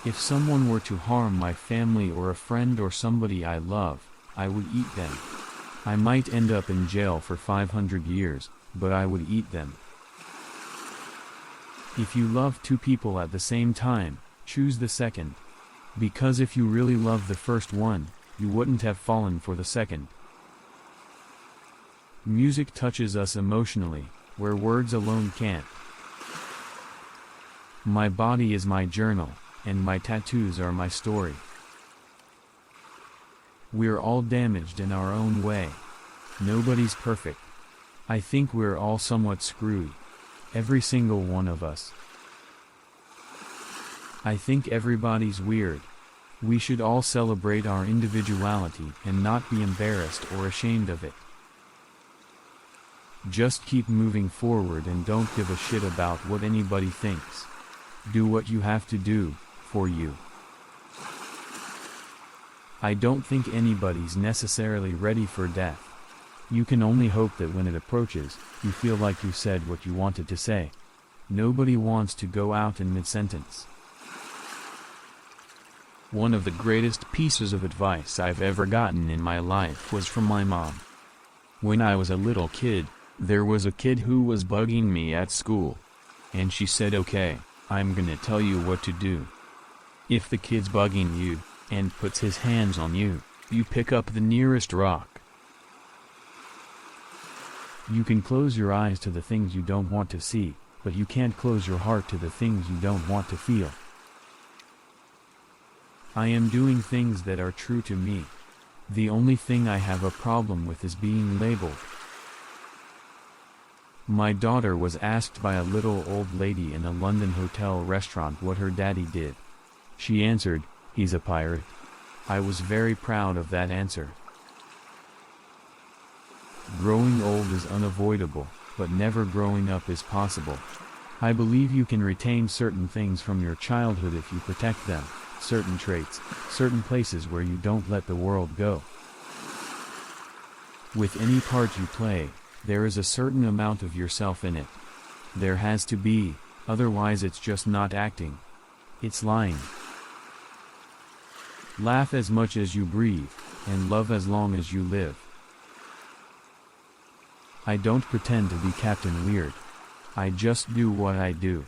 If someone were to harm my family or a friend or somebody I love, I would eat them. I might end up in jail for 500 years, but I would eat them. If you love two people at the same time, choose the second. Because if you really love the first one, you wouldn't have fallen for the second. Music touches us emotionally, where words alone can't. My body is my journal, and my tattoos are my story. We're all damaged in our own way. Nobody's perfect. I think we're all somewhat screwed. Every single one of us. I think everybody's weird. We should all celebrate our individuality and not be embarrassed or ashamed of it. Just keep moving forward and don't give a shit about what anybody thinks. Do what you have to do, for you. I don't think anybody's necessarily ready for death. You can only hope that when it approaches, you feel like you said what you wanted to say. Nobody wants to go out in mid-sentence. One of the greatest pieces of advice I've ever gotten in my life was from my mom. When I was a little kid, there was a kid who was bugging me at school. And she said, "Okay, I'm gonna tell you what to do. If the kid's bugging you, and puts his hands on you, you pick up the nearest rock. You can close your eyes to the things you don't want to see, but you can't close your heart to the things you don't want to feel." I am doing things that are true to me. The only thing I have a problem with is being labeled. My daughter was asked by a little old lady in a London hotel restaurant what her daddy did. She answered, "He's a pirate." I was very proud of that answer. Growing old is unavoidable, but never growing up is possible. I believe you can retain certain things from your childhood if you protect them, certain traits, certain places where you don't let the world go. With any part you play, there is a certain amount of yourself in it. There has to be, otherwise it's just not acting. It's lying. Laugh as much as you breathe, and love as long as you live. I don't pretend to be Captain Weird. I just do what I do.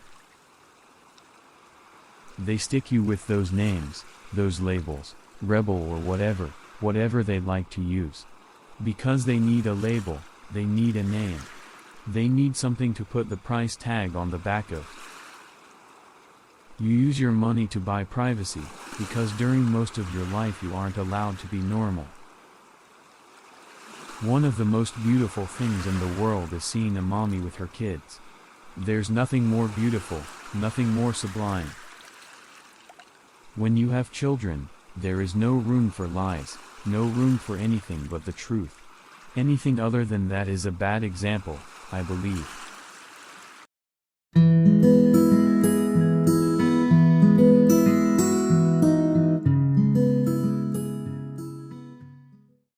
They stick you with those names, those labels, rebel or whatever they like to use. Because they need a label, they need a name. They need something to put the price tag on the back of. You use your money to buy privacy, because during most of your life you aren't allowed to be normal. One of the most beautiful things in the world is seeing a mommy with her kids. There's nothing more beautiful, nothing more sublime. When you have children, there is no room for lies, no room for anything but the truth. Anything other than that is a bad example, I believe.